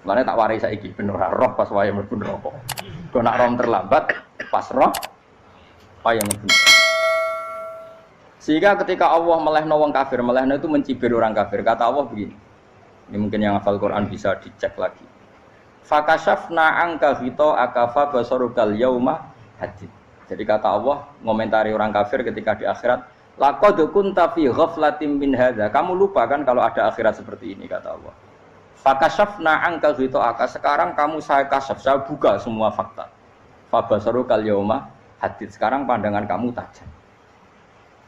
Mulane tak warai saiki ben ora roh pas wayahe mlebu neraka. Kok nak rom terlambat pas roh wayahe mlebu. Sehingga ketika Allah melehno wong kafir, melehno itu mencibir orang kafir. Kata Allah begini. Ini mungkin yang hafal Quran bisa dicek lagi. Fakashafna angka hito akafa basarukal yauma hadid. Jadi kata Allah ngomentari orang kafir ketika di akhirat, laqad kunta fi ghaflatin min hadza. Kamu lupa kan kalau ada akhirat seperti ini kata Allah. Fakashafna angka hito aka. Sekarang kamu saya kasaf, saya buka semua fakta. Fa basarukal yauma hadid. Sekarang pandangan kamu tajam.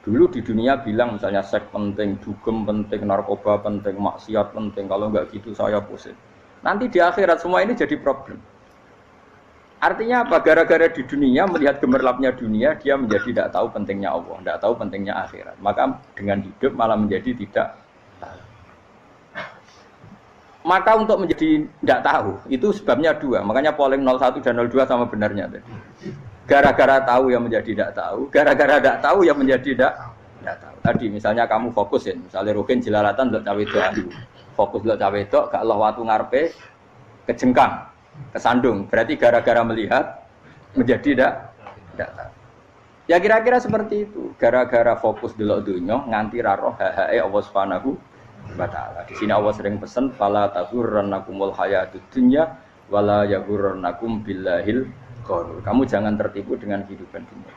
Dulu di dunia bilang misalnya seks penting, dugem penting, narkoba penting, maksiat penting. Kalau enggak gitu saya pusing. Nanti di akhirat semua ini jadi problem. Artinya apa? Gara-gara di dunia melihat gemerlapnya dunia, dia menjadi tidak tahu pentingnya Allah, tidak tahu pentingnya akhirat. Maka dengan hidup malah menjadi tidak tahu. Maka untuk menjadi tidak tahu itu sebabnya dua. Makanya polling 01 dan 02 sama benarnya tadi. Gara-gara tahu yang menjadi tidak tahu, gara-gara tidak tahu yang menjadi tidak tahu. Tadi misalnya kamu fokus ya, misalnya Rukin jelalatan untuk cawe itu, fokus untuk cawe itu, gak Allah waktu ngarepe kejengkang, kesandung. Berarti gara-gara melihat menjadi tidak tahu. Ya kira-kira seperti itu. Gara-gara fokus delok dunya nganti ra roh hae Allah Subhanahu wa taala. Di sini Allah sering pesan fala taghurrannakumul hayatud dunya wala yaghurrannakum billahil. Kamu jangan tertipu dengan kehidupan dunia.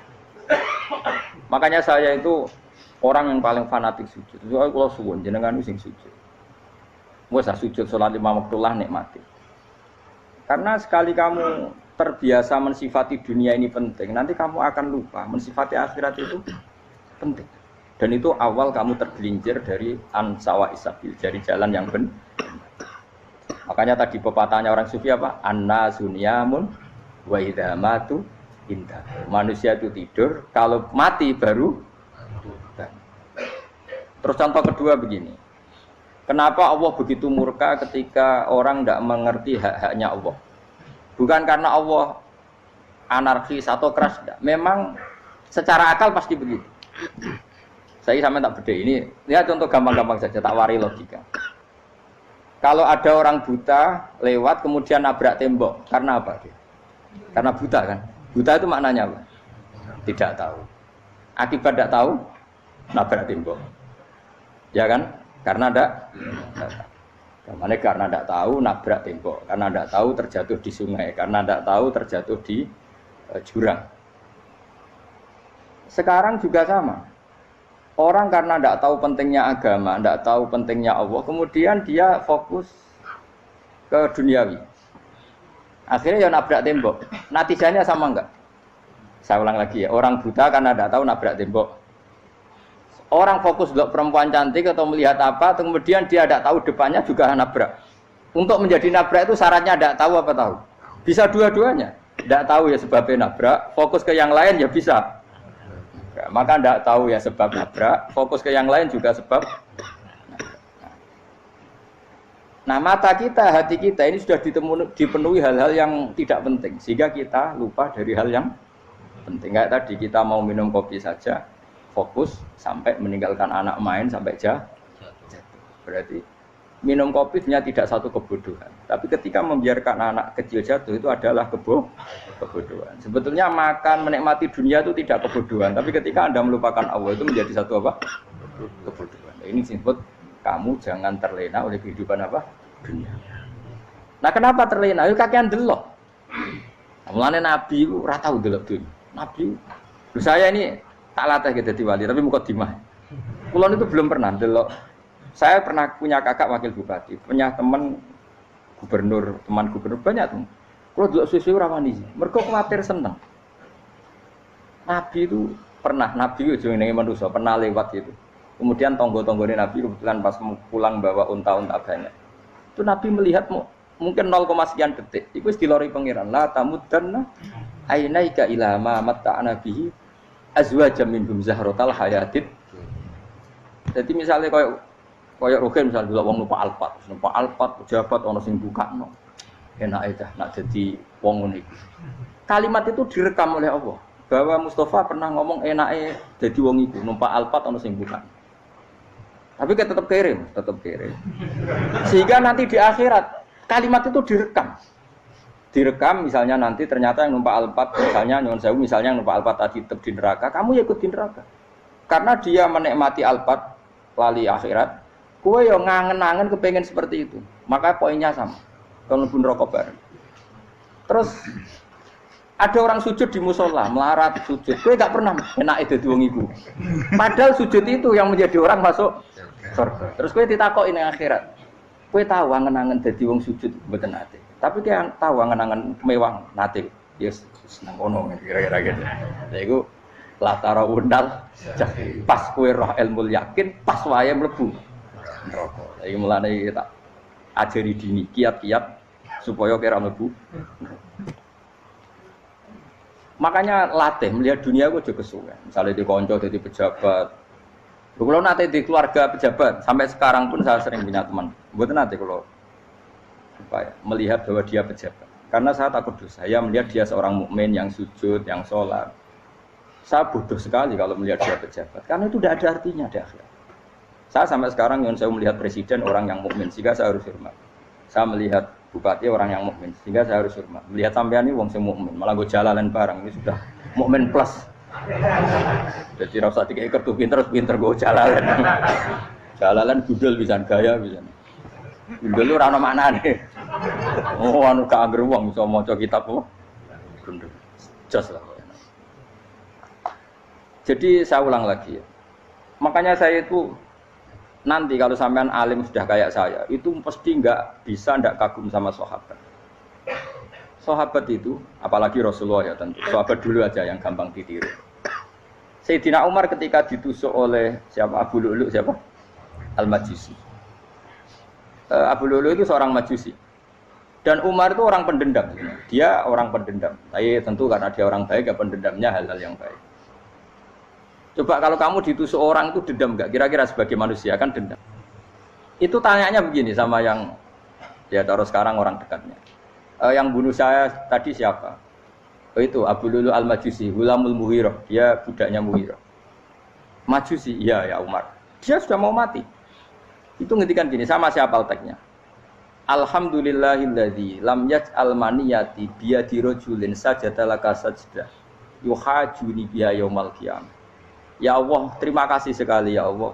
Makanya saya itu orang yang paling fanatik sujud. Soalnya kalau suwun jenengan sing sujud. Wes sujud salat 5 waktu lah nikmati. Karena sekali kamu terbiasa mensifati dunia ini penting, nanti kamu akan lupa mensifati akhirat itu penting. Dan itu awal kamu tergelincir dari ansawa isabil, dari jalan yang benar. Makanya tadi pepatahnya orang sufi apa? An-nasunyamun wa idza matu inta. Manusia itu tidur, kalau mati baru. Terus contoh kedua begini. Kenapa Allah begitu murka ketika orang tidak mengerti hak-haknya Allah? Bukan karena Allah anarkis atau keras, tidak. Memang secara akal pasti begitu. Saya sampai tak beda ini. Lihat contoh gampang-gampang saja, tak wari logika. Kalau ada orang buta lewat kemudian nabrak tembok, karena apa dia? Karena buta kan? Buta itu maknanya apa? Tidak tahu. Akibat tidak tahu, nabrak tembok. Ya kan? Karena tidak tahu. Karena tidak tahu, nabrak tembok. Karena tidak tahu, terjatuh di sungai. Karena tidak tahu, terjatuh di jurang. Sekarang juga sama. Orang karena tidak tahu pentingnya agama, tidak tahu pentingnya Allah, kemudian dia fokus ke duniawi. Akhirnya ya nabrak tembok. Natijanya sama enggak? Saya ulang lagi ya. Orang buta karena tidak tahu nabrak tembok. Orang fokus untuk perempuan cantik atau melihat apa, kemudian dia tidak tahu depannya juga nabrak. Untuk menjadi nabrak itu syaratnya tidak tahu apa tahu? Bisa dua-duanya. Tidak tahu ya sebabnya nabrak, fokus ke yang lain ya bisa. Ya, maka tidak tahu ya sebab nabrak, fokus ke yang lain juga sebab. Nah mata kita, hati kita ini sudah dipenuhi hal-hal yang tidak penting. Sehingga kita lupa dari hal yang penting. Kayak tadi kita mau minum kopi saja, fokus sampai meninggalkan anak main sampai jatuh. Berarti minum kopi sebenarnya tidak satu kebodohan. Tapi ketika membiarkan anak kecil jatuh itu adalah kebodohan. Sebetulnya makan, menikmati dunia itu tidak kebodohan. Tapi ketika Anda melupakan Allah itu menjadi satu apa? Kebodohan. Ini disebut kamu jangan terlena oleh kehidupan apa? Dunia. Nah kenapa terlena? Itu kakean delok. Mulane Nabi itu ora tau delok dunia. Nabi, saya ini tak latih gitu di wali, tapi mukadimah. Kulon itu belum pernah delok. Saya pernah punya kakak wakil bupati, punya teman gubernur banyak tuh. Kalau delok susu rawani, mereka khawatir seneng. Nabi itu pernah, Nabi itu jenenge manusia pernah lewat gitu. Kemudian tonggo-tonggone Nabi kebetulan pas pulang bawa unta-unta banyak. Itu Nabi melihat mungkin 0, sekian detik. Itu dilori pangeran. La tamuddanna ainaika ila ma matta'na bihi azwajam minhum zahratal hayatid. Jadi misalnya koyo Rogen misalnya dulu wong numpak Alphard pejabat ono sing bukakno. Enak aja nak jadi wong ngono iku. Kalimat itu direkam oleh Allah bahwa Mustafa pernah ngomong enake jadi wong iku numpak Alphard ono sing bukakno. Tapi kan tetap kirim. Sehingga nanti di akhirat kalimat itu direkam misalnya nanti ternyata yang numpak Alphard misalnya nyuwun sewu misalnya yang numpak Alphard tadi tetap di neraka, kamu ya ikut di neraka. Karena dia menikmati Alphard lali akhirat, kowe yo ngangen-angen kepengen seperti itu. Maka poinnya sama. Kalau pun rokok bareng. Terus ada orang sujud di musola, melarat sujud. Kowe gak pernah enake dadi wong iku. Padahal sujud itu yang menjadi orang masuk surga. Terus kowe ditakoki ning akhirat. Kowe tahu angen-angen dadi wong sujud mboten ate. Tapi kowe tahu angen-angen mewah nate. Yes, seneng ngono kira-kira gitu. Lha iku latara undal pas kowe roh ilmu yakin pas wae mlebu neraka. Iki mulane tak ajari dini kiat-kiat supaya kira mlebu. Makanya latih melihat dunia itu juga kesuwen. Misalnya di konco jadi pejabat. Kalau nanti di keluarga pejabat sampai sekarang pun saya sering punya teman. Buat nanti kalau melihat bahwa dia pejabat. Karena saya takut dosa. Saya melihat dia seorang mukmin yang sujud, yang sholat. Saya bodoh sekali kalau melihat dia pejabat. Karena itu tidak ada artinya di akhirat. Saya sampai sekarang yang saya melihat presiden orang yang mukmin, sehingga saya harus hormat. Saya melihat bupati orang yang mukmin, sehingga saya harus hormat. Melihat sampean ini wong sing mukmin, malah gue jalalan bareng ini sudah mukmin plus. Jadi rasa dikai kertu pinter gue jalalan. Jalalan gudel bisa gaya bisa. Gudel lu ora ono maknane. Oh anu gak angger wong iso maca kitab kok. Gundul. Jos lah. Jadi saya ulang lagi ya. Makanya saya itu nanti kalau sampean alim sudah kayak saya, itu pasti nggak bisa nggak kagum sama sahabat. Sahabat itu, apalagi Rasulullah ya tentu. Sahabat dulu aja yang gampang ditiru. Sayyidina Umar ketika ditusuk oleh siapa Abu Lu'lu siapa? Al-Majusi. Abu Lu'lu itu seorang Majusi. Dan Umar itu orang pendendam. Dia orang pendendam. Tapi tentu karena dia orang baik, ya pendendamnya hal-hal yang baik. Coba kalau kamu ditusuk orang itu dendam enggak? Kira-kira sebagai manusia kan dendam. Itu tanyanya begini sama yang ya taruh sekarang orang dekatnya. Yang bunuh saya tadi siapa? Oh itu Abu Lu'lu Al-Majusi, Hulamul Mughirah. Dia budaknya Mughirah. Majusi, iya ya Umar. Dia sudah mau mati. Itu ngetikan gini, sama siapa alteknya? Alhamdulillahilladzi lam yaj'al maniyati biyadi rajulin sajadalaka sajdah yuhajuni biya yaumal qiyamah. Ya Allah, terima kasih sekali ya Allah.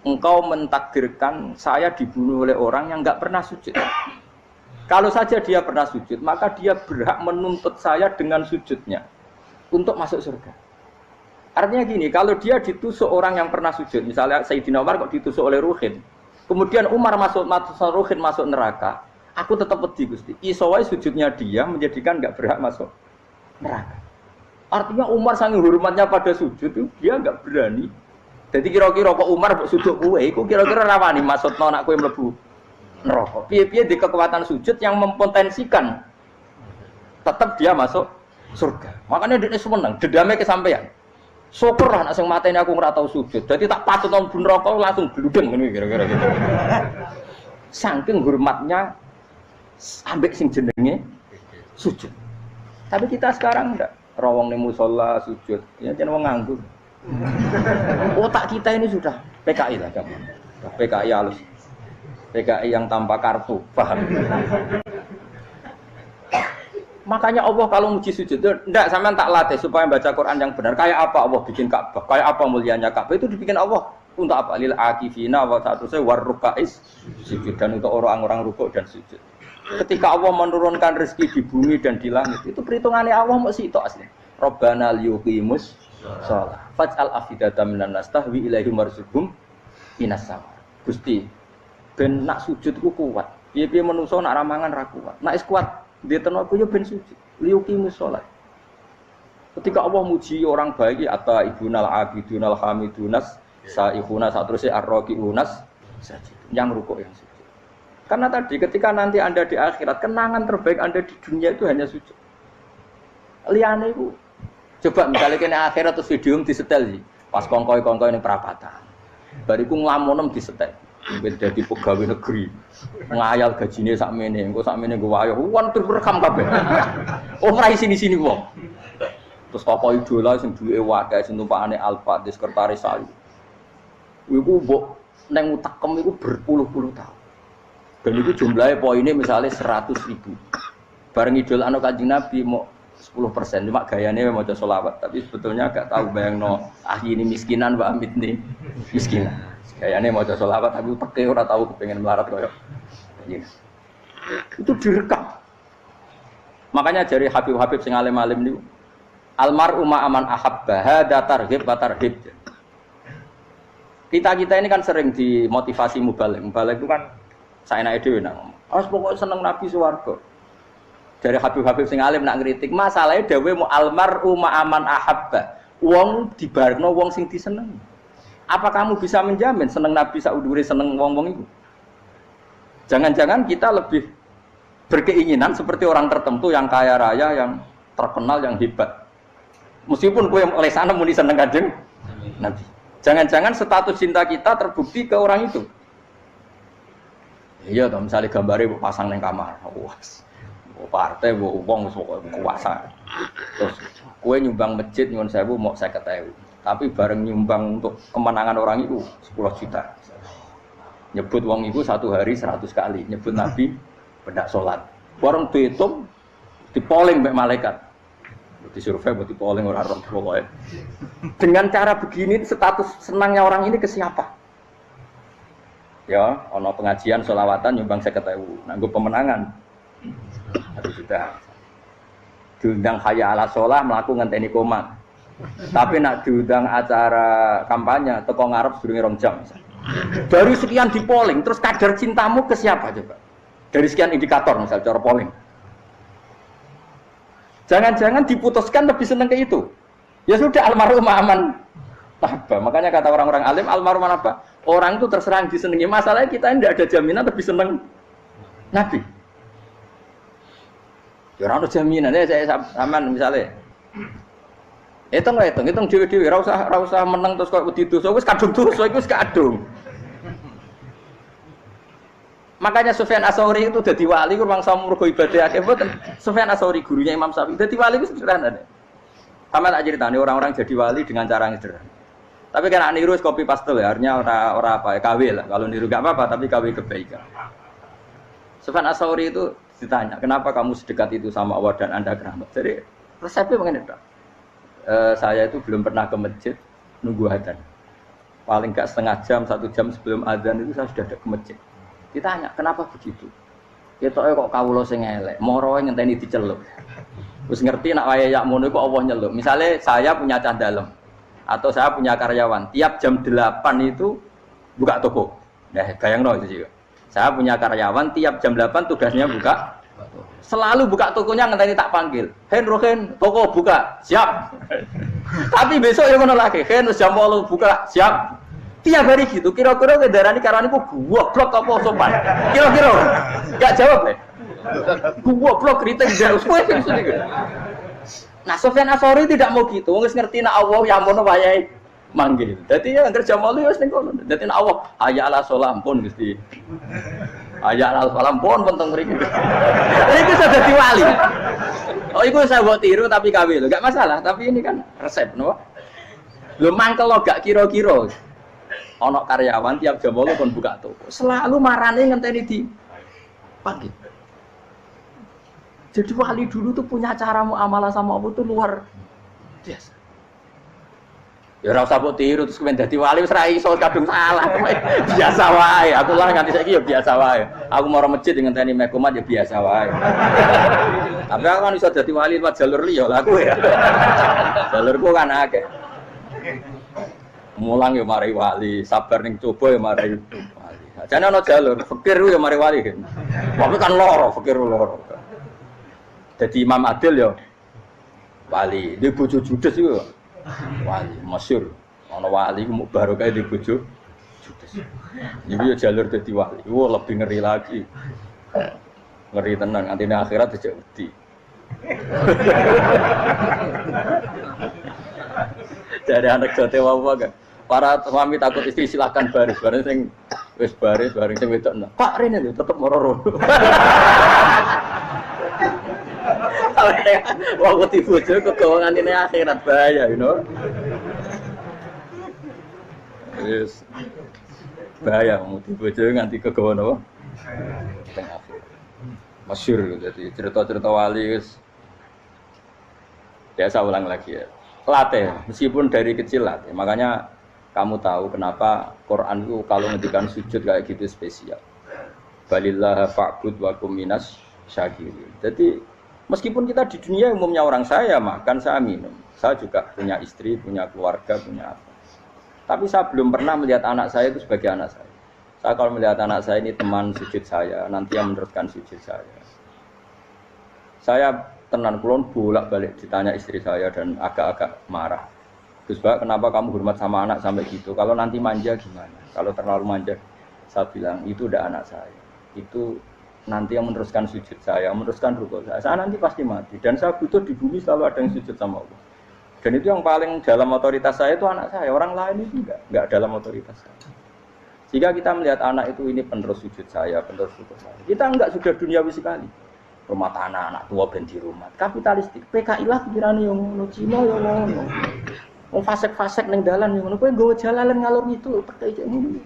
Engkau mentakdirkan saya dibunuh oleh orang yang enggak pernah sujud. Kalau saja dia pernah sujud, maka dia berhak menuntut saya dengan sujudnya untuk masuk surga. Artinya gini, kalau dia ditusuk orang yang pernah sujud, misalnya Sayyidina Umar kok ditusuk oleh Ruhin, kemudian Umar masuk Ruhin masuk neraka, aku tetap pedih Gusti. Isowai sujudnya dia menjadikan enggak berhak masuk neraka. Artinya Umar saking hormatnya pada sujud itu dia enggak berani. Jadi kira-kira kok Umar sujud kowe iku kira-kira rawani maksudno nek kowe mlebu neraka. Piye-piye di kekuatan sujud yang mempotensikan tetap dia masuk surga. Makanya dia seneng, dedame kesampaian. Syukurlah nek sing mateni aku ora tau sujud. Jadi tak patut nang neraka langsung bludeng ngene kira-kira gitu. Saking hormatnya ambek sing jenenge sujud. Tapi kita sekarang enggak. Rawong ning musala sujud, ya jeneng wong nganggur. Otak kita ini sudah PKI lah kamu. PKI halus. PKI yang tanpa kartu, paham? Makanya Allah kalau muji sujud, enggak sampean tak latih supaya baca Quran yang benar. Kayak apa Allah bikin Ka'bah? Kayak apa mulianya Ka'bah? Itu dibikin Allah untuk apa? Lil akifina wa ta'tusai warrukais sujud dan untuk orang-orang rukuk dan sujud. Ketika Allah menurunkan rezeki di bumi dan di langit, itu perhitungannya Allah mesti itu asli. Rabbana liyuqimus shalah faj'al afidatan minan nas tahwi ilaihim warzuqhum minas sama. Gusti, ben nak sujud ku kuat. Piye-piye menungso nak ramangan ra kuat. Nak is kuat diteno ku yo ben sujud. Liyuqimus shalah. Ketika Allah muji orang baik atau ibunal abidunal hamidunas saihuna satruse arraqiunas yang rukuk yang sujud. Karena tadi ketika nanti Anda di akhirat, kenangan terbaik Anda di dunia itu hanya sujud. Liane itu, coba misalnya kena akhirat terus video disetel sih, pas kongkoi ini perapatan, bariku ngelamunem disetel, beda di pegawai negeri, ngayal gajinya sakmene, engko sakmene gue wayo, wan terrekam kabeh. Oh rai sini wong. Terus tokoh idola sing duwe wadah sing tumpakane Alphard di sekretaris saya. Iku mbok neng utakem iku berpuluh-puluh tahun. Dan itu jumlahnya poinnya misalnya 100.000. Bareng idul anu Kanjeng Nabi mau 10%, cuma gayanya mau sholawat. Tapi sebetulnya gak tahu bayangno ini miskinan Mbak Amit nih miskinan. Gayanya mau sholawat tapi teke ora tahu kepengen melarat koyo. Itu direkam. Makanya dari Habib-habib sing alim-alim niku almar'u ma'aman ahabba hada targhib wa tarhib. Kita ini kan sering dimotivasi mubaligh. Mubaligh itu kan saenake dhewe nang. Harus pokoknya seneng Nabi swarga. Dari Habib-habib sing alim nak ngritik, masalahnya dawuh mu almar'u ma'aman ahabba. Wong dibarno wong sing disenengi. Apa kamu bisa menjamin seneng Nabi saudure seneng wong-wong itu? Jangan-jangan kita lebih berkeinginan seperti orang tertentu yang kaya raya, yang terkenal, yang hebat. Meskipun kowe oleh sana muni seneng Kanjeng Nabi. Jangan-jangan status cinta kita terbukti ke orang itu. Iya toh, misalnya gambarnya pasang nang kamar. Wah. Partai wong kuasa. Terus kowe nyumbang masjid nyuwun sewu mau 50.000. Tapi bareng nyumbang untuk kemenangan orang itu 10 juta. Nyebut wong itu satu hari 100 kali, nyebut Nabi pendak sholat. Bareng dihitung, dipoling mbek malaikat. Disurvei buat dipoling orang pokoknya. Dengan cara begini status senangnya orang ini ke siapa? Ya, ono pengajian sholawatan nyumbang 50.000, nanggo pemenangan. Harus sudah. Diundang hayya ala sholah mlaku ngenteni komat. Tapi nak diundang acara kampanye teko ngarep sedurunge 2 jam. Dari sekian dipoling, terus kadar cintamu ke siapa coba? Dari sekian indikator misal cara polling. Jangan-jangan diputuskan lebih senang ke itu. Ya sudah almarhum aman. Apa? Makanya kata orang-orang alim almarhum apa? Orang itu terserah disenangi. Masalahnya kita tidak ada jaminan lebih senang Nabi. Ya ora ono jaminan ya saya sampean misalnya. Hitung dhewe-dhewe ora usah meneng terus kok wedi dosa wis kadung dosa iku wis kadung. Makanya Sufyan Ats-Tsauri itu dadi wali ku mangsa mergo ibadah akeh mboten. Sufyan Ats-Tsauri gurunya Imam Syafi'i dadi wali ku sederhana. Sama tak ceritane orang-orang jadi wali dengan cara yang sederhana. Tapi kan niru copy paste ya, artinya ora apa ya KW lah. Kalau niru enggak apa-apa tapi KW kebaikan. Sufyan Ats-Tsauri itu ditanya, "Kenapa kamu sedekat itu sama Allah dan Anda keramat?" Jadi resepnya begini, Pak. Saya itu belum pernah ke masjid nunggu adzan. Paling enggak setengah jam, 1 jam sebelum adzan itu saya sudah ada ke masjid. Ditanya, kenapa begitu? Ketoke kok kawula sing elek, moroe ngenteni diceluk. Wis ngerti nek waya yak mono iku Allah nyeluk. Misale saya punya cah dalem atau saya punya karyawan, tiap jam 8 itu buka toko. Nah, bayangno itu juga. Saya punya karyawan tiap jam 8 tugasnya buka. Selalu buka tokonya ngenteni tak panggil. Rohen, toko buka. Siap. Tapi besok ya ngono lagi. Wis jam 8 buka. Siap. Tiap hari gitu, kira-kira kendaraan karyawan itu goblok apa sopan? Kira-kira enggak jawab ya? Goblok kritik jauh semua gitu. Nah, Sufyan Ats-Tsauri tidak mau gitu. Wong wis ngerti nek Allah ya mono wayahe manggil. Dadi ya kerja malu wis ning kono. Dadi nek Allah hayya ala sholah pun Gusti. Hayya ala sholah pun penting mriki. Iku sudah dadi wali. Oh, iku saya buat tiru tapi KW lho. Enggak masalah, tapi ini kan resep, no. Lho mangkel lo gak kira-kira. Ono karyawan tiap jam 8 pun buka toko. Selalu marane ngenteni di panggil. Jadi wali dulu tuh punya cara muamalah sama Allah tuh luar biasa. Ya ora usah mbok tiru terus kemen dadi wali wis ra iso kadung salah. Biasa wae. Aku lah nganti saiki ya biasa wae. Aku mau masjid ngenteni mekomat ya biasa wae. Tapi aku kan iso dadi wali lewat jalur liya lah aku ya. Jalurku kan akeh. Mulang ya mari wali, sabar ning coba ya mari wali. Jane ana jalur fikir ya mari wali. Wae kan loro, fikir loro. Dadi Imam Adil ya wali, di bojo judes iku wali masyhur. Ana wali ku baru kae di bojo judes. Iku ya jalur dadi wali. Wo lebih ngeri lagi. Ngeri tenan, antine akhirat dijak wedi. Dari anak jote wae para suami takut istri silakan baris sing wis baris bareng sing wedok. Pak rene lho tetep moro-moro. Waktu bojo kegawangan ini akhirat bahaya, you know. Yes. Bahaya mau bojo nganti kegawan apa? Teng akhir. Masyhur jadi cerita-cerita wali wis ya saya ulang lagi ya. Latih, meskipun dari kecil latih. Makanya kamu tahu kenapa Quran itu kalau ngendikan sujud kayak gitu spesial. Balillah fa'bud wa kum minas syakirin. Jadi meskipun kita di dunia umumnya orang saya makan, saya minum. Saya juga punya istri, punya keluarga, punya apa. Tapi saya belum pernah melihat anak saya itu sebagai anak saya. Saya kalau melihat anak saya ini teman sujud saya, nanti yang meneruskan sujud saya. Saya tenan kulon bolak-balik ditanya istri saya dan agak-agak marah. Gus Pak, kenapa kamu hormat sama anak sampai gitu? Kalau nanti manja gimana? Kalau terlalu manja, saya bilang itu udah anak saya. Itu nanti yang meneruskan sujud saya, meneruskan rukuk saya. Saya nanti pasti mati dan saya butuh di bumi selalu ada yang sujud sama Allah. Dan itu yang paling dalam otoritas saya itu anak saya. Orang lain itu enggak dalam otoritas saya. Jika kita melihat anak itu ini penerus sujud saya, penerus rukuk saya. Kita enggak sudah duniawi sekali. Rumah tanah anak tua ben di rumah. Kapitalistik. PKI lah pikirane yo ngono, Cina yo ngono. Wong fasek-fasek ning dalan yo ngono. Kowe nggawa jalalan ngalor itu pakai cek ngono.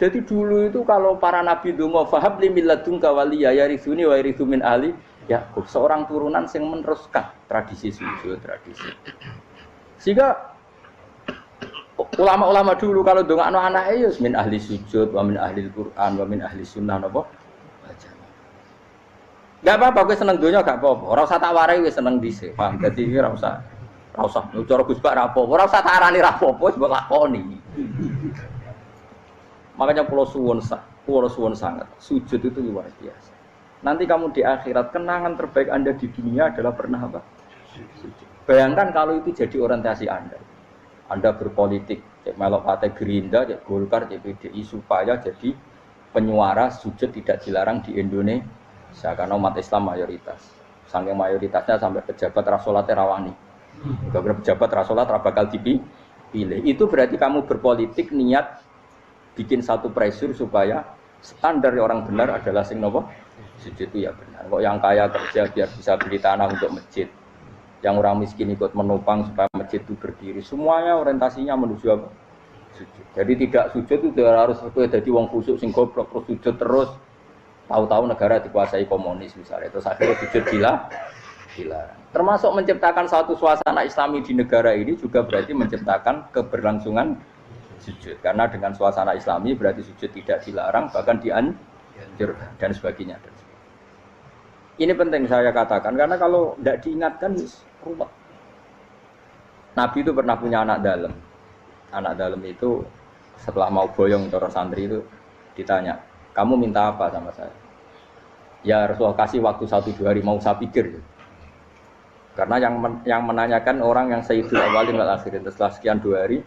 Jadi dulu itu kalau para nabi donga fahab li milladunka waliya yarithuni wa yarithu min ahli Yakub, seorang turunan yang meneruskan tradisi sujud, tradisi. Sehingga ulama-ulama dulu kalau dongakno anake ya min ahli sujud, wa min ahli Quran, wa min ahli sunnah napa? Enggak apa-apa kowe seneng donya gak apa-apa. Ora usah tak warai wis seneng dhisik. Paham? Dadi iki ora usah. Cara Gus Bak ra apa-apa. Ora usah tak arani ra apa-apa wis mbok lakoni. Makanya pulau suwun sangat. Sujud itu luar biasa. Nanti kamu di akhirat kenangan terbaik Anda di dunia adalah pernah apa? Sujud. Bayangkan kalau itu jadi orientasi Anda. Anda berpolitik, cek melok partai Gerindra, cek Golkar, cek PDI supaya jadi penyuara sujud tidak dilarang di Indonesia karena umat Islam mayoritas. Saking mayoritasnya sampai pejabat rasolat rawani. Beberapa pejabat rasolat bakal dipilih. Itu berarti kamu berpolitik niat bikin satu pressure supaya standar orang benar adalah sing nopo sujud itu ya benar. Kok yang kaya kerja biar bisa beli tanah untuk masjid, yang orang miskin ikut menopang supaya masjid itu berdiri. Semuanya orientasinya menuju apa? Sujud. Jadi tidak sujud itu harus jadi wong khusyuk sing goblok terus sujud terus. Tahu-tahu negara dikuasai komunis misalnya, terus akhirnya sujud gila. Termasuk menciptakan satu suasana Islami di negara ini juga berarti menciptakan keberlangsungan sujud. Karena dengan suasana Islami berarti sujud tidak dilarang, bahkan dianjurkan dan sebagainya. Ini penting saya katakan karena kalau tidak diingatkan ruwet. Nabi itu pernah punya anak dalam. Anak dalam itu setelah mau boyong cara santri itu ditanya, kamu minta apa sama saya? Ya Rasulullah kasih waktu 1-2 hari mau saya pikir. Karena yang menanyakan orang yang sayyidul awalin wal akhirin. Setelah sekian 2 hari,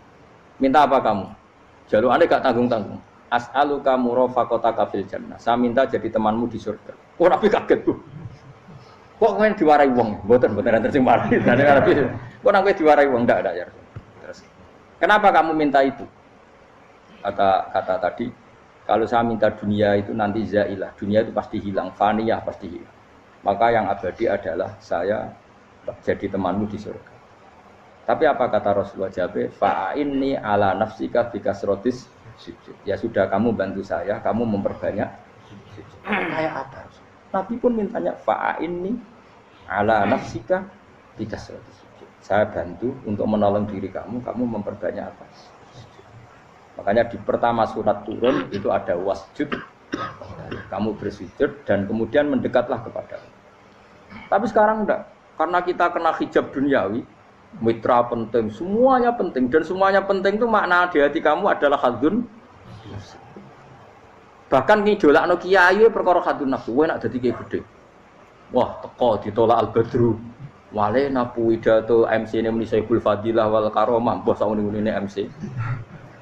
minta apa kamu? Jalur Anda gak tanggung-tanggung. As'aluka murafaqataka fil jannah. Saya minta jadi temanmu di surga. Oh Nabi kaget tuh. Kok kalian diwarai wong? Mboten nanti sing mari. Nabi, kok nang kowe diwarai wong ndak ya. Terus, kenapa kamu minta itu? Kata tadi, kalau saya minta dunia itu nanti zailah. Dunia itu pasti hilang, faniyah pasti hilang. Maka yang abadi adalah saya jadi temanmu di surga. Tapi apa kata Rasulullah Jabir? Fa'inni ala nafsika bikasrotis sujud. Ya sudah kamu bantu saya, kamu memperbanyak sujud. Kayak apa? Nabi pun mintanya fa'inni ala nafsika bikasrotis sujud. Saya bantu untuk menolong diri kamu memperbanyak apa? Sujud. Makanya di pertama surat turun itu ada wasjud. Kamu bersujud dan kemudian mendekatlah kepada Allah. Tapi sekarang enggak. Karena kita kena hijab duniawi, mitra penting, semuanya penting dan semuanya penting itu makna di hati kamu adalah hadun. Bahkan ngidolakno kiai perkara hadun nafsu, kowe nak dadi kiai gedhe. Wah, teko ditolak al-badru. Wale napu widato MC ne muni Saiful Fadilah wal Karomah, mbah sakmene MC.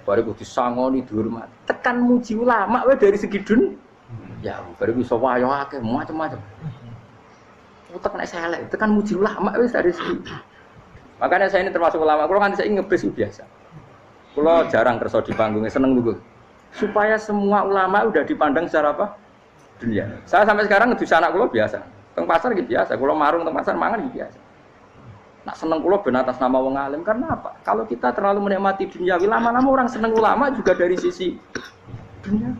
Bare kudu disangoni dihormat. Tekan muji ulama wae dari segi dun. Ya, bare iso wayo akeh macam-macam. Utek nek selek, tekan muji ulama wis dari segi. Makanya saya ini termasuk ulama, kalau kan saya ngebis biasa. Kalau jarang kerja di panggungnya, seneng dulu. Supaya semua ulama udah dipandang secara apa? Dunia. Saya sampai sekarang ngedus anak kalau biasa. Teng pasar gitu biasa. Kalau marung teng pasar mangan gitu biasa. Nak seneng kula ben atas nama wong alim karena apa? Kalau kita terlalu menikmati duniawi, lama-lama orang seneng ulama juga dari sisi dunia.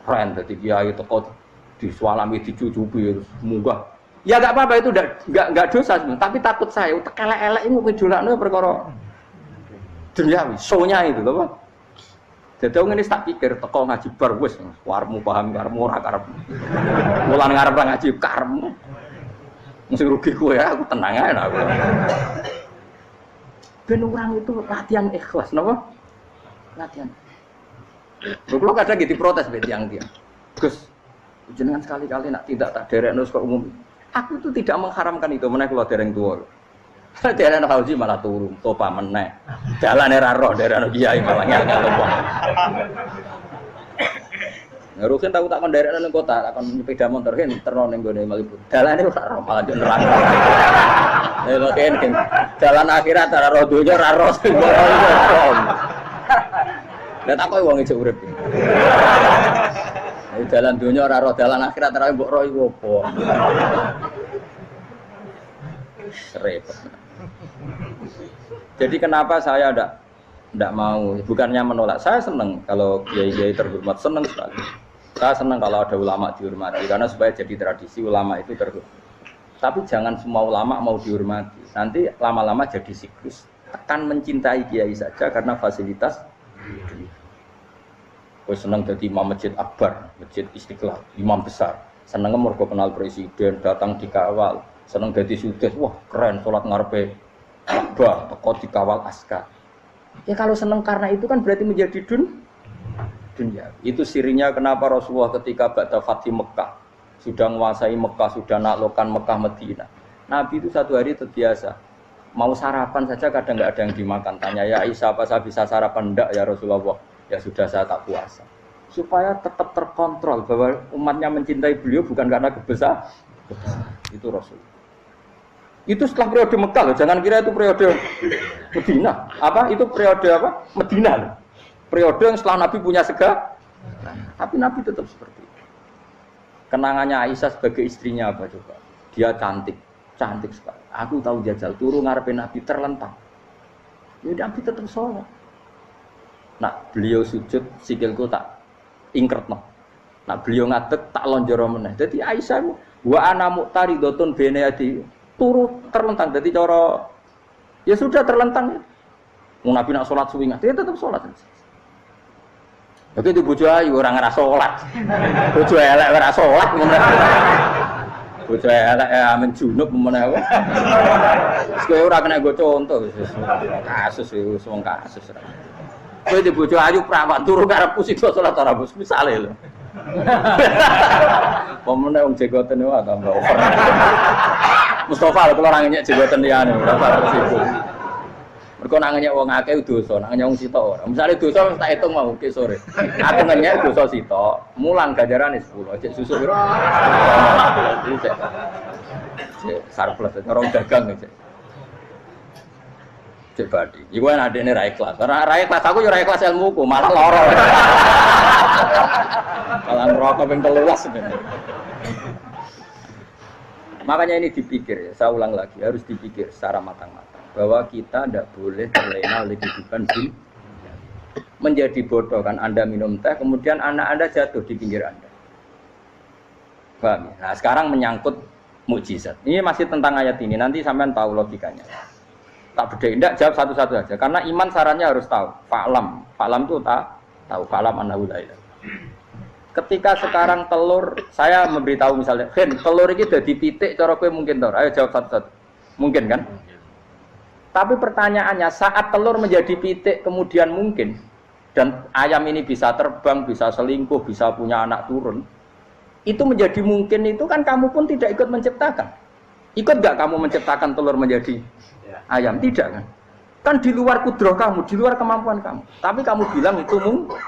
Keren dadi kiai teko disualami dicucupi munggah. Ya enggak apa-apa itu enggak dosa sebenarnya, tapi takut saya utek elek-elek iku ngidolakno perkara duniawi, show-nya itu lho, Pak. Jadi wong ini tak pikir teko ngaji bar wis warmu paham karepmu ora karep. Mulan ngarep ngaji karepmu. Mesti rugi kowe ya, aku tenang ae aku. Ben orang itu latihan ikhlas, napa? Latihan. Kalau kadang gitu protes be tiang-tiang. Gus, jenengan sekali-kali nak tidak tak derekno ke umum. Aku itu tidak mengharamkan itu, meneh kula dereng tuwa. Dereng haji malah turun, topa meneh. Dalane ra roh dereng kiai malah ngel-ngel topa. Ngerukin tahu tak kon derek nang kota, tak kon sepeda motor kan terno ning gone Malibu. Dalane ora roh malah yo neraka. Lha kan dalan akhirat ora roh donya ora roh sing Lah tak koyo wong ijo urip. Dalan donya ora roh, dalan akhirat ora mbok roh iku apa. Repot. Jadi kenapa saya tidak mau, bukannya menolak, saya senang kalau kiai-kiai terhormat, senang sekali. Saya senang kalau ada ulama dihormati, karena supaya jadi tradisi ulama itu terhormat. Tapi jangan semua ulama mau dihormati, nanti lama-lama jadi siklus. Tekan mencintai kiai saja karena fasilitas. Saya senang jadi imam masjid akbar, masjid Istiqlal, imam besar. Senang mergo kenal presiden, datang dikawal. Senang jadi sudes, wah keren, sholat ngarepe Ka'bah, teko dikawal askar. Ya kalau senang karena itu kan berarti menjadi dunia. Itu sirinya kenapa Rasulullah ketika ba'da Fathi Mekah sudah menguasai Mekah, sudah naklukkan Mekah Madinah. Nabi itu satu hari terbiasa mau sarapan saja kadang nggak ada yang dimakan. Tanya ya Aisyah, apa saya bisa sarapan? Enggak ya Rasulullah. Ya sudah saya tak puasa. Supaya tetap terkontrol bahwa umatnya mencintai beliau bukan karena kebesaran. Itu Rasul. Itu setelah periode Mekah loh, jangan kira itu periode Medina. Apa? Itu periode apa? Medina loh. Periode yang setelah Nabi punya segala. Tapi Nabi tetap seperti itu. Kenangannya Aisyah sebagai istrinya apa coba? Dia cantik sekali. Aku tahu jajal turun ngarepin Nabi terlentang. Ya Nabi tetap sholat. Nah, beliau sujud sikilku tak ingkretno. Nah, beliau ngadeg tak lonjoro meneh. Jadi Aisyah wa ana muqtaridotun bene adi turu terlentang, jadi cara ya sudah terlentang. Nabi nak sholat suwingan, dia tetap sholat. Oke itu bojo ayu orang ngerasa sholat, bojo elek ngerasa sholat, bojo elek amin junub mana? Sekarang orang kena gue contoh, kasus itu semua kasus. Oke itu bojo ayu perawan turu karena pusing sholat orang bos misalnya loh. Pemenang orang jegoten itu agak over. Mustafa kalau orang nyek jabatan liyane ora salah situ. Mergo nang nyek wong akeh dosa, nang nyek wong sitok ora. Misale dosa tak hitung mau ke sore. Aku nyek dosa sitok, mulang ganjarane 10. Cek susu piro? Cek surplus orang dagang cek. Cek badi. Iku ana adene ra ikhlas. Ora ikhlas aku yo ora ikhlas ilmuku, malah lara. Malah ngerokok ping 13. Makanya ini dipikir ya, saya ulang lagi, harus dipikir secara matang-matang bahwa kita tidak boleh terlena oleh kehidupan dunia. Menjadi bodoh kan Anda minum teh, kemudian anak Anda jatuh di pinggir Anda. Paham ya? Nah sekarang menyangkut mukjizat. Ini masih tentang ayat ini, nanti sampean tahu logikanya. Tak beda, tidak jawab satu-satu aja. Karena iman sarannya harus tahu. Fa'lam itu tahu. Fa'lam annahu la ilaha. Ketika sekarang telur, saya memberitahu misalnya, Hen, telur ini udah dipitik, cara kowe mungkin tau. Ayo jawab satu-satu. Mungkin kan? Tapi pertanyaannya, saat telur menjadi pitik kemudian mungkin, dan ayam ini bisa terbang, bisa selingkuh, bisa punya anak turun, itu menjadi mungkin itu kan kamu pun tidak ikut menciptakan. Ikut gak kamu menciptakan telur menjadi ayam? Tidak kan? Kan di luar kudrah kamu, di luar kemampuan kamu. Tapi kamu bilang itu mungkin.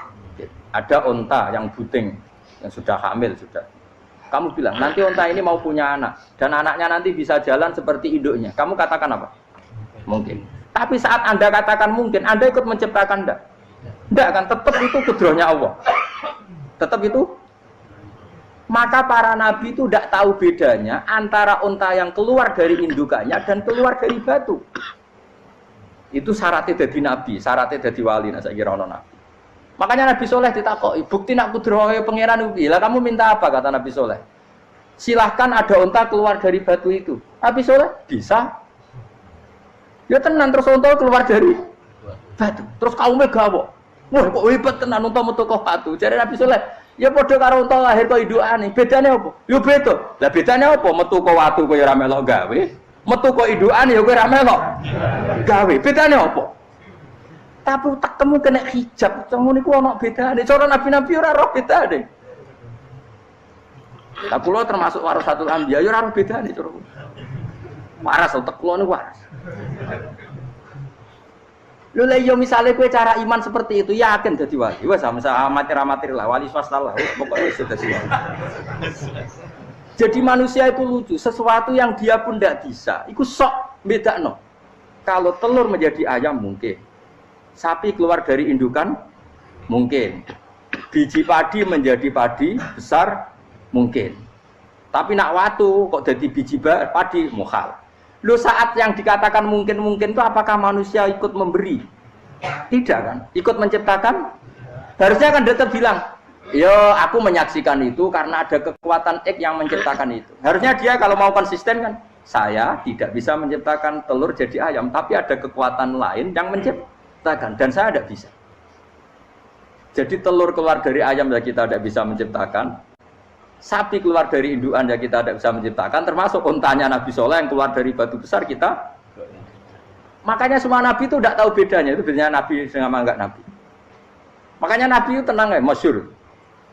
Ada onta yang buting, yang sudah hamil sudah. Kamu bilang, nanti onta ini mau punya anak. Dan anaknya nanti bisa jalan seperti induknya. Kamu katakan apa? Mungkin. Tapi saat Anda katakan mungkin, Anda ikut menciptakan enggak? Enggak kan? Tetap itu kudrahnya Allah. Tetap itu. Maka para nabi itu tidak tahu bedanya antara unta yang keluar dari indukannya dan keluar dari batu. Itu syaratnya jadi nabi, syaratnya jadi wali. Nah, saya kira ono nabi. Makanya Nabi Soleh ditakoki, bukti nak kudroh pangeran ubi. Lah kamu minta apa kata Nabi Soleh? Silahkan ada unta keluar dari batu itu. Nabi Soleh bisa. Ya tenan terus unta keluar dari batu. Terus kaumnya gawok. Wah kok hebat tenan unta metu kok batu. Jare Nabi Soleh, ya padha karo unta lahir kok indukane. Bedane apa? Ya beda. Lah bedane apa? Metu kok watu kok ya ora melok gawe. Metu kok indukane ya kowe ora melok gawe. Bedane apa? Tapi tak temu kena hijab. Ngono niku ana bedane. Cara nabi-nabi ora roh bedane. Lah kula termasuk warasatul anbiya ya ora roh bedane cara. Waras utek kula niku waras. Lho lha yo misale kowe cara iman seperti itu yakin dadi wali. Wes amatir-amatir lah wali swasta lah. Pokoknya wis dadi wali. Jadi manusia itu lucu, sesuatu yang dia pun tidak bisa. Iku sok bedakno. Kalau telur menjadi ayam mungkin. Sapi keluar dari indukan mungkin. Biji padi menjadi padi besar mungkin. Tapi nak watu kok jadi biji padi mukhal. Lo saat yang dikatakan mungkin-mungkin itu apakah manusia ikut memberi? Tidak kan? Ikut menciptakan? Harusnya kan tetap bilang, yo aku menyaksikan itu karena ada kekuatan X yang menciptakan itu. Harusnya dia kalau mau konsisten kan, saya tidak bisa menciptakan telur jadi ayam, tapi ada kekuatan lain yang menciptakan dan saya tidak bisa. Jadi telur keluar dari ayam ya kita tidak bisa menciptakan. Sapi keluar dari indukan ya kita tidak bisa menciptakan, termasuk untanya Nabi Soleh yang keluar dari batu besar kita. Makanya semua Nabi itu tidak tahu bedanya, itu bedanya Nabi sama enggak Nabi. Makanya Nabi itu tenang ya, masyhur.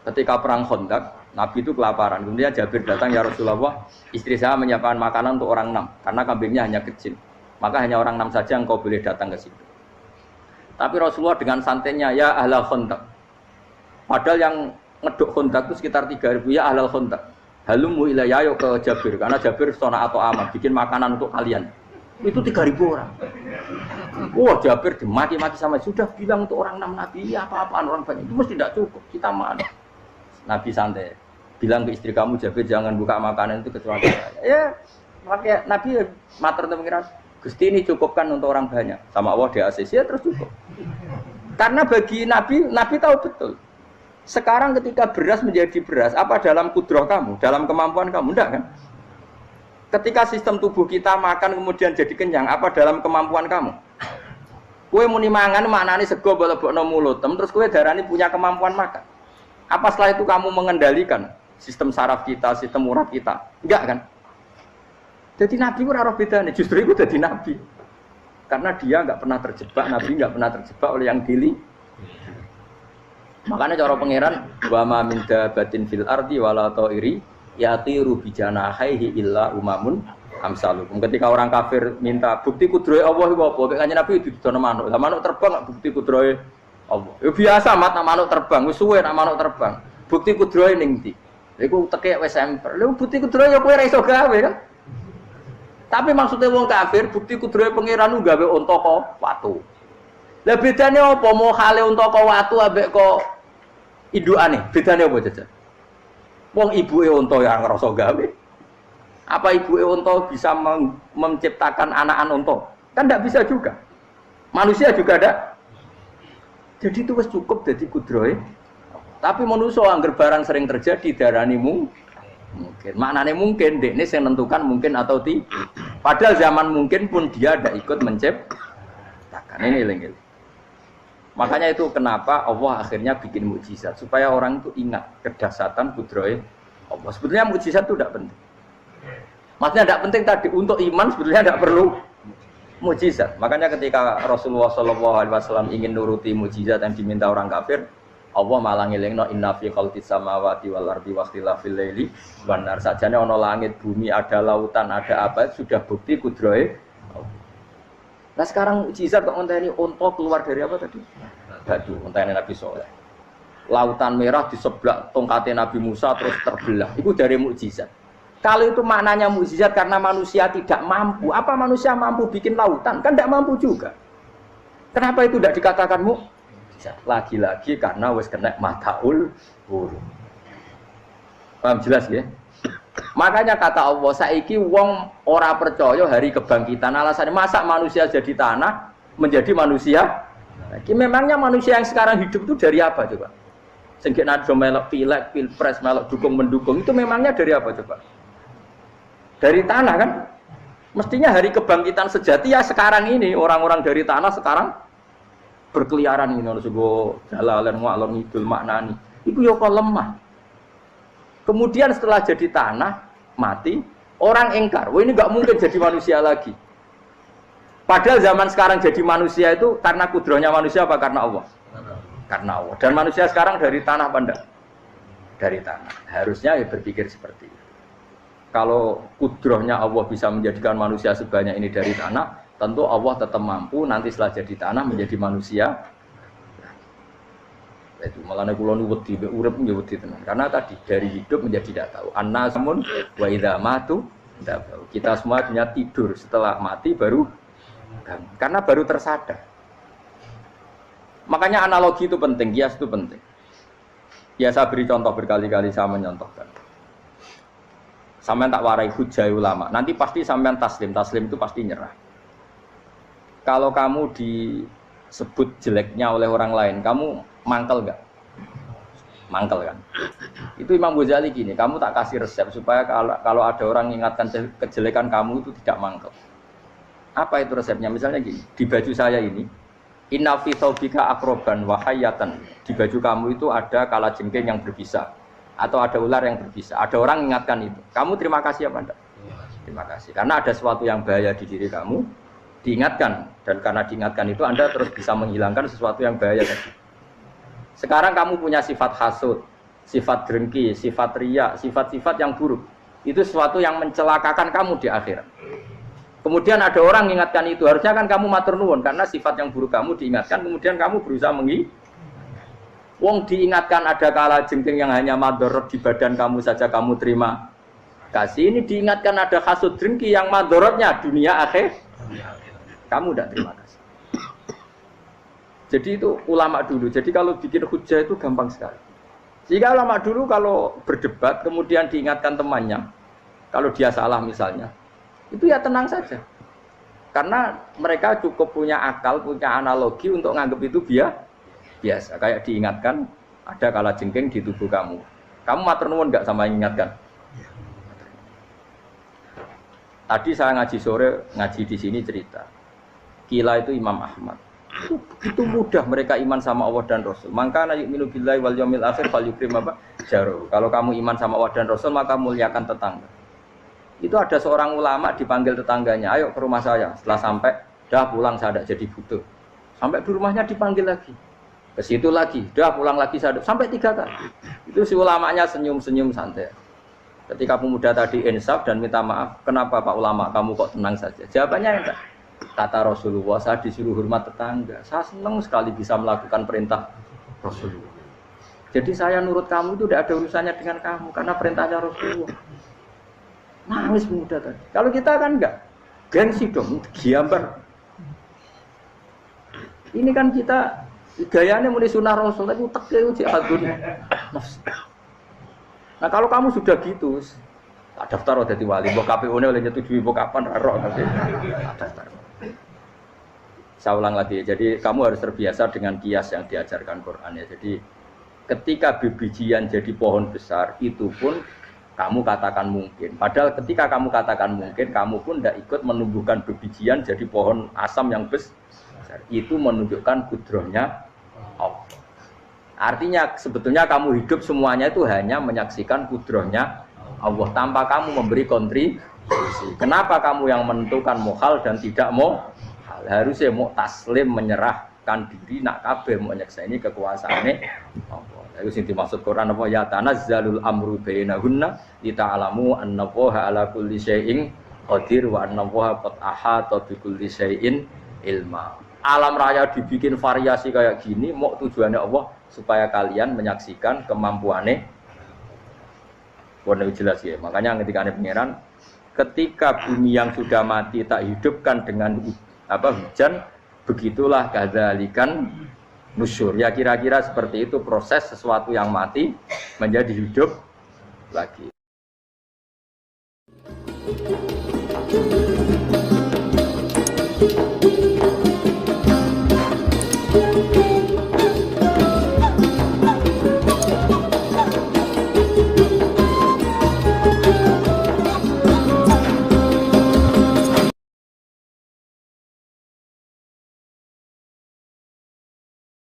Ketika perang Khandaq, Nabi itu kelaparan. Kemudian Jabir datang, ya Rasulullah, istri saya menyiapkan makanan untuk orang 6, karena kambingnya hanya kecil. Maka hanya orang 6 saja engkau boleh datang ke situ. Tapi Rasulullah dengan santainya, ya ahlal Khandaq. Padahal yang ngeduk Khandaq itu sekitar 3.000 ya ahlal Khandaq. Halumu ilayya yuk ke Jabir karena Jabir sona atau aman bikin makanan untuk kalian. Itu 3.000 orang. Wah, Jabir dimaki-maki sama sudah bilang untuk orang 6 nabi ya apa-apaan orang banyak. Itu mesti tidak cukup. Kita mana? Nabi santai. Bilang ke istri kamu Jabir jangan buka makanan itu kecuali saya. Ya, makanya Nabi matur teng pengiran. Gusti ini cukupkan untuk orang banyak. Sama Allah di ACC ya terus cukup. Karena bagi Nabi tahu betul. Sekarang ketika beras menjadi beras, apa dalam kudroh kamu, dalam kemampuan kamu? Enggak kan? Ketika sistem tubuh kita makan kemudian jadi kenyang, apa dalam kemampuan kamu? Kue muni mangan maknane sego bolebokno mulut, terus kue darani punya kemampuan makan. Apa setelah itu kamu mengendalikan sistem saraf kita, sistem urat kita? Enggak kan? Jadi Nabi ora roh bedane, justru itu jadi Nabi. Karena dia enggak pernah terjebak, Nabi enggak pernah terjebak oleh yang dili. Makanya cara pangeran wa ma min dabatin fil ardi wala ta'iri yatiru bijanahihi illa umamun amsalukum. Ketika orang kafir minta bukti kudrohe Allah iku apa? Kok kanjeng Nabi didono manuk. Lah manuk terbang bukti kudrohe Allah. Ya biasa mat manuk terbang, wis suwe nak manuk terbang. Bukti kudrohe ning ndi? Iku teke wis semper. Lha bukti kudrohe ya kowe ora iso gawe kan? Tapi maksudnya wong kafir bukti kudrohe pangeran ku gawe unta kok watu. Lah bedane apa mau hale unta kok watu ambek kok indukane, bedane apa jajan? Wong ibuke unta ya ngrasa gawe. Apa ibuke unta bisa menciptakan anakan unta? Kan tidak bisa juga. Manusia juga ada. Jadi itu wis cukup dadi kudrohe. Tapi manusia angger barang sering terjadi darani mungkin. Maknane mungkin dekne sing nentukan mungkin atau tidak. Padahal zaman mungkin pun dia ada ikut menciptakan. Ini eling-eling. Makanya itu kenapa Allah akhirnya bikin mukjizat supaya orang itu ingat kedahsyatan kudrohe Allah. Sebetulnya mukjizat itu tidak penting. Maksudnya tidak penting tadi untuk iman sebetulnya tidak perlu mukjizat. Makanya ketika Rasulullah SAW ingin nuruti mukjizat yang diminta orang kafir, Allah malah ngelingno inna fi khalqis samawati wal ardi wakhtilafil laili wan nar. Sajane ana langit, bumi, ada lautan, ada apa sudah bukti kudrohe. Nah sekarang mukjizat kok ngenteni unta keluar dari apa tadi? Batu, ngenteni Nabi Soleh. Lautan merah di sebelah tongkatnya Nabi Musa terus terbelah. Itu dari mukjizat. Kalau itu maknanya mukjizat karena manusia tidak mampu, apa manusia mampu bikin lautan? Kan tidak mampu juga. Kenapa itu tidak dikatakan mukjizat? Lagi-lagi karena wis kena mataul huruf. Paham jelas ya? Makanya kata Allah, saiki wong ora percaya hari kebangkitan. Alasannya masa manusia jadi tanah menjadi manusia? Memangnya manusia yang sekarang hidup itu dari apa coba? Sengke nado melok pilek, pilpres, melok dukung mendukung itu memangnya dari apa coba? Dari tanah kan? Mestinya hari kebangkitan sejati ya sekarang ini orang-orang dari tanah sekarang berkeliaran ini harus go jalalan ngalor ngidul maknani. Itu yo kok lemah. Kemudian setelah jadi tanah, mati, orang engkar, wah ini nggak mungkin jadi manusia lagi. Padahal zaman sekarang jadi manusia itu karena kudrohnya manusia apa karena Allah? Karena Allah. Dan manusia sekarang dari tanah apa enggak? Dari tanah. Harusnya ya berpikir seperti itu. Kalau kudrohnya Allah bisa menjadikan manusia sebanyak ini dari tanah, tentu Allah tetap mampu nanti setelah jadi tanah menjadi manusia. Itu malah kula nu wedi urip nggih wedi tenan. Karena tadi dari hidup menjadi tidak tahu. Annasun wa idza matu tahu. Kita semua punya tidur setelah mati baru karena baru tersadar. Makanya analogi itu penting, kias itu penting. Ya saya beri contoh berkali-kali saya menyontohkan. Sampean tak warai hujah ulama. Nanti pasti sampean taslim itu pasti nyerah. Kalau kamu disebut jeleknya oleh orang lain, kamu mangkel nggak? Mangkel kan? Itu Imam Ghazali gini, kamu tak kasih resep supaya kalau ada orang mengingatkan kejelekan kamu itu tidak mangkel. Apa itu resepnya? Misalnya gini, di baju saya ini, inna fi thawbika akroban wa hayatan. Di baju kamu itu ada kalajengking yang berbisa atau ada ular yang berbisa. Ada orang mengingatkan itu. Kamu terima kasih apa enggak? Terima kasih. Karena ada sesuatu yang bahaya di diri kamu, diingatkan. Dan karena diingatkan itu Anda terus bisa menghilangkan sesuatu yang bahaya tadi. Sekarang kamu punya sifat hasud, sifat dengki, sifat riya, sifat-sifat yang buruk. Itu sesuatu yang mencelakakan kamu di akhirat. Kemudian ada orang mengingatkan itu, harusnya kan kamu matur nuwun karena sifat yang buruk kamu diingatkan, kemudian kamu berusaha wong diingatkan ada kalajengking yang hanya madorot di badan kamu saja kamu terima kasih. Ini diingatkan ada hasud dengki yang madorotnya dunia akhir, kamu tidak terima kasih. Jadi itu ulama dulu. Jadi kalau bikin hujah itu gampang sekali. Jika ulama dulu kalau berdebat kemudian diingatkan temannya, kalau dia salah misalnya, itu ya tenang saja. Karena mereka cukup punya akal, punya analogi untuk nganggap itu biasa. Kayak diingatkan ada kalajengking di tubuh kamu. Kamu matur nuwun enggak sama ingatkan? Tadi saya ngaji sore, ngaji di sini cerita. Kila itu Imam Ahmad. Itu begitu mudah mereka iman sama Allah dan Rasul. Maka yu'minu billahi wal yaumil akhir falyukrim apa? Jaru. Kalau kamu iman sama Allah dan Rasul maka muliakan tetangga. Itu ada seorang ulama dipanggil tetangganya, ayo ke rumah saya. Setelah sampai, dah pulang saya tidak jadi butuh. Sampai di rumahnya dipanggil lagi. Ke situ lagi, dah pulang lagi saya sampai 3 kali. Itu si ulamanya senyum-senyum santai. Ketika pemuda tadi insaf dan minta maaf, kenapa Pak Ulama kamu kok tenang saja? Jawabannya enggak. Kata Rasulullah, saya disuruh hormat tetangga. Saya senang sekali bisa melakukan perintah Rasulullah. Jadi saya nurut kamu itu tidak ada urusannya dengan kamu, karena perintahnya Rasulullah. Nangis pemuda tadi. Kalau kita kan enggak, gengsi dong, giambar. Ini kan kita gayanya mulai sunnah Rasul, tapi uteknya itu jihadun. Nah kalau kamu sudah gitu, tak daftar udah di wali, mbok KPU-nya oleh nyetujui mbok kapan roh nanti. Daftar. Saya ulang lagi, jadi kamu harus terbiasa dengan kias yang diajarkan Quran ya. Jadi ketika bibijian jadi pohon besar, itu pun kamu katakan mungkin. Padahal ketika kamu katakan mungkin, kamu pun tidak ikut menumbuhkan bibijian jadi pohon asam yang besar. Itu menunjukkan kudrohnya Allah. Artinya sebetulnya kamu hidup semuanya itu hanya menyaksikan kudrohnya Allah tanpa kamu memberi kontribusi. Kenapa kamu yang menentukan mohal dan tidak mohal? Harusnya mau taslim menyerahkan diri nak kabeh mau nyekseni kekuasaane Allah. Itu sing dimaksud Quran apa ya tanazzalul amru bainahunna lita'lamu annallaha ala kulli syai'in qadir wa annallaha qad ahata bi kulli syai'in ilma. Alam raya dibikin variasi kayak gini mau tujuannya Allah supaya kalian menyaksikan kemampuannya. Warna jelas ya. Makanya ketika ada pangeran, ketika bumi yang sudah mati tak hidupkan dengan hujan, begitulah kadzalikan nusyur. Ya kira-kira seperti itu proses sesuatu yang mati menjadi hidup lagi.